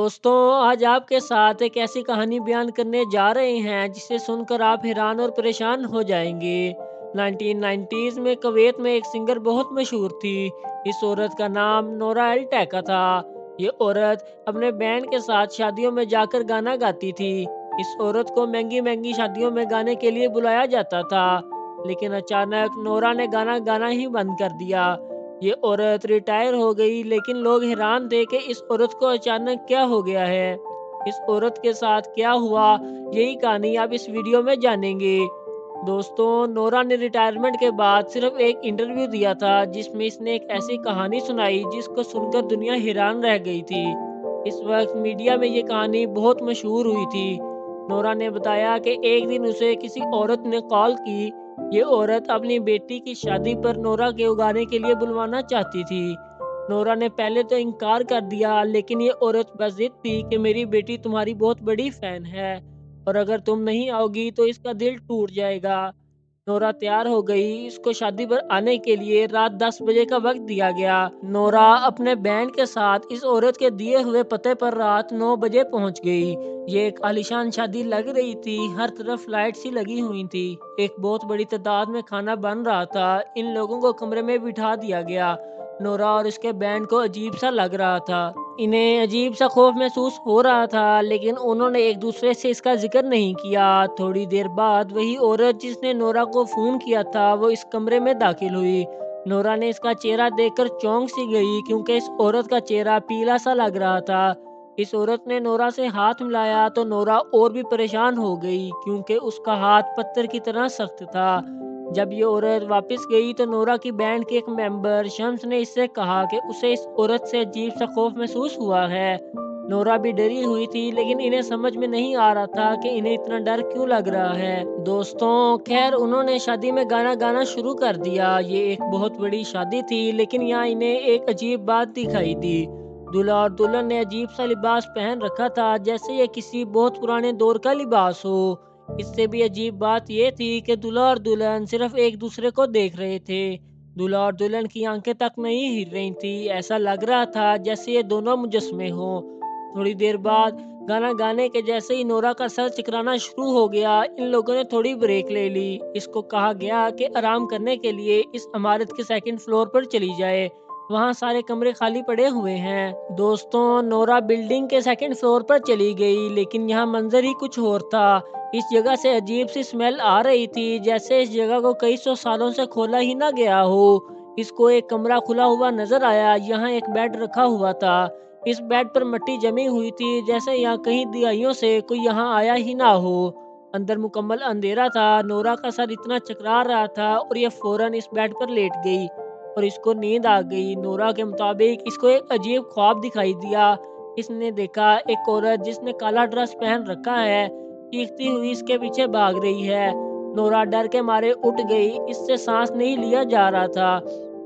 दोस्तों, आज आपके साथ एक ऐसी कहानी बयान करने जा रहे हैं जिसे सुनकर आप हैरान और परेशान हो जाएंगे। 1990s में कुवैत में एक सिंगर बहुत मशहूर थी। इस औरत का नाम नोरा अल टैका था। ये औरत अपने बैंड के साथ शादियों में जाकर गाना गाती थी। इस औरत को महंगी महंगी शादियों में गाने के लिए बुलाया जाता था, लेकिन अचानक नोरा ने गाना गाना ही बंद कर दिया। ये औरत रिटायर हो गई, लेकिन लोग हैरान थे कि इस औरत को अचानक क्या हो गया है। इस औरत के साथ क्या हुआ, यही कहानी आप इस वीडियो में जानेंगे। दोस्तों, नोरा ने रिटायरमेंट के बाद सिर्फ एक इंटरव्यू दिया था जिसमें इसने एक ऐसी कहानी सुनाई जिसको सुनकर दुनिया हैरान रह गई थी। इस वक्त मीडिया में ये कहानी बहुत मशहूर हुई थी। नोरा ने बताया कि एक दिन उसे किसी औरत ने कॉल की। ये औरत अपनी बेटी की शादी पर नोरा के गाने के लिए बुलवाना चाहती थी। नोरा ने पहले तो इनकार कर दिया, लेकिन ये औरत बस जिद थी कि मेरी बेटी तुम्हारी बहुत बड़ी फैन है और अगर तुम नहीं आओगी तो इसका दिल टूट जाएगा। नोरा तैयार हो गई। इसको शादी पर आने के लिए रात 10 बजे का वक्त दिया गया। नोरा अपने बैंड के साथ इस औरत के दिए हुए पते पर रात 9 बजे पहुंच गई। ये एक आलीशान शादी लग रही थी। हर तरफ लाइट सी लगी हुई थी। एक बहुत बड़ी तादाद में खाना बन रहा था। इन लोगों को कमरे में बिठा दिया गया। नोरा और उसके बैंड को अजीब सा लग रहा था। इन्हें अजीब सा खौफ महसूस हो रहा था, लेकिन उन्होंने एक दूसरे से इसका जिक्र नहीं किया। थोड़ी देर बाद वही औरत जिसने नोरा को फोन किया था वो इस कमरे में दाखिल हुई। नोरा ने इसका चेहरा देखकर चौंक सी गई, क्योंकि इस औरत का चेहरा पीला सा लग रहा था। इस औरत ने नोरा से हाथ मिलाया तो नोरा और भी परेशान हो गई, क्योंकि उसका हाथ पत्थर की तरह सख्त था। जब ये औरत वापस गई तो नोरा की बैंड के एक मेंबर शम्स ने इससे कहा कि उसे इस औरत से अजीब सा खौफ महसूस हुआ है। नोरा भी डरी हुई थी, लेकिन इन्हें समझ में नहीं आ रहा था कि इन्हें इतना डर क्यों लग रहा है। दोस्तों, खैर उन्होंने शादी में गाना गाना शुरू कर दिया। ये एक बहुत बड़ी शादी थी, लेकिन यहाँ इन्हें एक अजीब बात दिखाई दी। दूल्हा और दुल्हन ने अजीब सा लिबास पहन रखा था, जैसे ये किसी बहुत पुराने दौर का लिबास हो। इससे भी अजीब बात यह थी कि दूल्हा और दुल्हन सिर्फ एक दूसरे को देख रहे थे। दूल्हा और दुल्हन की आंखें तक नहीं हिल रही थी। ऐसा लग रहा था जैसे ये दोनों मुजस्मे हों। थोड़ी देर बाद गाना गाने के जैसे ही नोरा का सर चकराना शुरू हो गया। इन लोगों ने थोड़ी ब्रेक ले ली। इसको कहा गया कि आराम करने के लिए इस इमारत के सेकंड फ्लोर पर चली जाए। वहाँ सारे कमरे खाली पड़े हुए हैं। दोस्तों, नोरा बिल्डिंग के सेकंड फ्लोर पर चली गई, लेकिन यहाँ मंजर ही कुछ और था। इस जगह से अजीब सी स्मेल आ रही थी, जैसे इस जगह को कई सौ सालों से खोला ही ना गया हो। इसको एक कमरा खुला हुआ नजर आया। यहाँ एक बेड रखा हुआ था। इस बेड पर मिट्टी जमी हुई थी, जैसे यहाँ कहीं दिहाइयों से कोई यहाँ आया ही ना हो। अंदर मुकम्मल अंधेरा था। नोरा का सर इतना चकरा रहा था और यह फौरन इस बेड पर लेट गई और इसको नींद आ गई। नोरा के मुताबिक इसको एक अजीब ख्वाब दिखाई दिया। इसने देखा एक औरत जिसने काला ड्रेस पहन रखा है चीखती हुई इसके पीछे भाग रही है। नोरा डर के मारे उठ गई। इससे सांस नहीं लिया जा रहा था।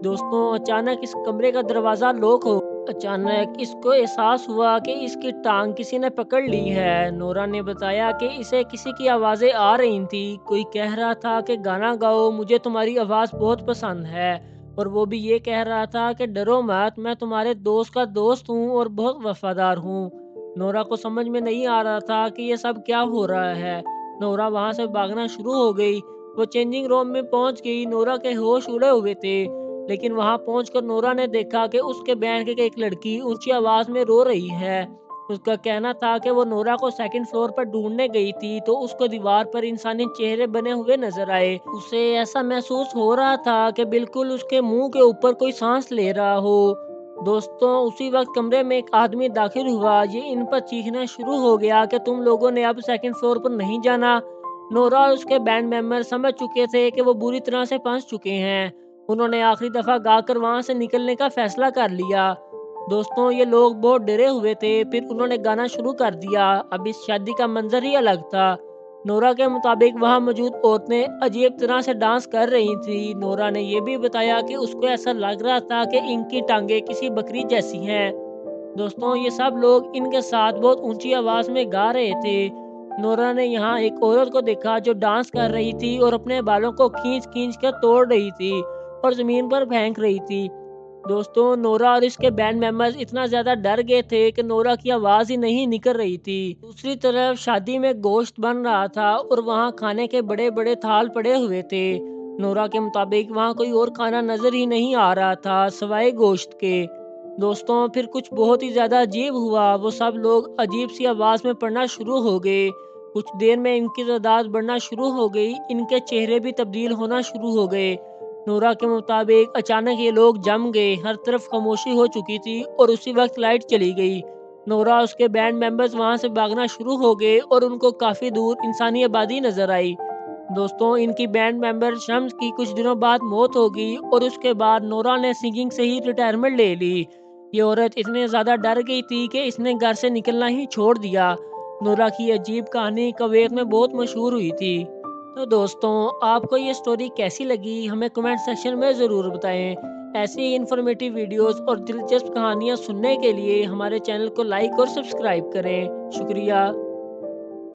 दोस्तों, अचानक इस कमरे का दरवाजा लॉक हो। अचानक इसको एहसास हुआ कि इसकी टांग किसी ने पकड़ ली है। नोरा ने बताया कि इसे किसी की आवाजें आ रही थी। कोई कह रहा था कि गाना गाओ, मुझे तुम्हारी आवाज बहुत पसंद है। और वो भी ये कह रहा था कि डरो मत, मैं तुम्हारे दोस्त का दोस्त हूँ और बहुत वफादार हूँ। नोरा को समझ में नहीं आ रहा था कि ये सब क्या हो रहा है। नोरा वहां से भागना शुरू हो गई। वो चेंजिंग रूम में पहुंच गई। नोरा के होश उड़े हुए थे, लेकिन वहां पहुंचकर नोरा ने देखा कि उसके बैंड की एक लड़की ऊंची आवाज में रो रही है। उसका कहना था कि वो नोरा को सेकंड फ्लोर पर ढूंढने गई थी तो उसको दीवार पर इंसानी चेहरे बने हुए नजर आए। उसे ऐसा महसूस हो रहा था कि बिल्कुल उसके मुंह के ऊपर कोई सांस ले रहा हो। दोस्तों, उसी वक्त कमरे में एक आदमी दाखिल हुआ। ये इन पर चीखना शुरू हो गया कि तुम लोगों ने अब सेकंड फ्लोर पर नहीं जाना। नोरा और उसके बैंड मेंबर समझ चुके थे कि वो बुरी तरह से फंस चुके हैं। उन्होंने आखिरी दफा गाकर वहां से निकलने का फैसला कर लिया। दोस्तों, ये लोग बहुत डरे हुए थे। फिर उन्होंने गाना शुरू कर दिया। अब इस शादी का मंजर ही अलग था। नोरा के मुताबिक वहां मौजूद औरतें अजीब तरह से डांस कर रही थी। नोरा ने यह भी बताया कि उसको ऐसा लग रहा था कि इनकी टांगें किसी बकरी जैसी हैं। दोस्तों, ये सब लोग इनके साथ बहुत ऊंची आवाज में गा रहे थे। नोरा ने यहाँ एक औरत को देखा जो डांस कर रही थी और अपने बालों को खींच खींच कर तोड़ रही थी और जमीन पर फेंक रही थी। दोस्तों, नोरा और इसके बैंड मेंबर्स इतना ज़्यादा डर गए थे कि नोरा की आवाज़ ही नहीं निकल रही थी। दूसरी तरफ शादी में गोश्त बन रहा था और वहाँ खाने के बड़े-बड़े थाल पड़े हुए थे। नोरा के मुताबिक वहाँ कोई और खाना नज़र ही नहीं आ रहा था सिवाय गोश्त के। दोस्तों, फिर कुछ बहुत ही ज़्यादा अजीब हुआ। वो सब लोग अजीब सी आवाज़ में पढ़ना शुरू हो गए। कुछ देर में इनकी तादाद बढ़ना शुरू हो गई। इनके चेहरे भी तब्दील होना शुरू हो गए। नोरा के मुताबिक अचानक ये लोग जम गए। हर तरफ खामोशी हो चुकी थी और उसी वक्त लाइट चली गई। नोरा और उसके बैंड मेंबर्स वहां से भागना शुरू हो गए और उनको काफी दूर इंसानी आबादी नजर आई। दोस्तों, इनकी बैंड मेंबर शम्स की कुछ दिनों बाद मौत हो गई और उसके बाद नोरा ने सिंगिंग से ही रिटायरमेंट ले ली। ये औरत इतनी ज़्यादा डर गई थी कि इसने घर से निकलना ही छोड़ दिया। नोरा की अजीब कहानी कुवैत में बहुत मशहूर हुई थी। तो दोस्तों, आपको ये स्टोरी कैसी लगी हमें कमेंट सेक्शन में ज़रूर बताएं। ऐसी ही इन्फॉर्मेटिव वीडियोस और दिलचस्प कहानियाँ सुनने के लिए हमारे चैनल को लाइक और सब्सक्राइब करें। शुक्रिया।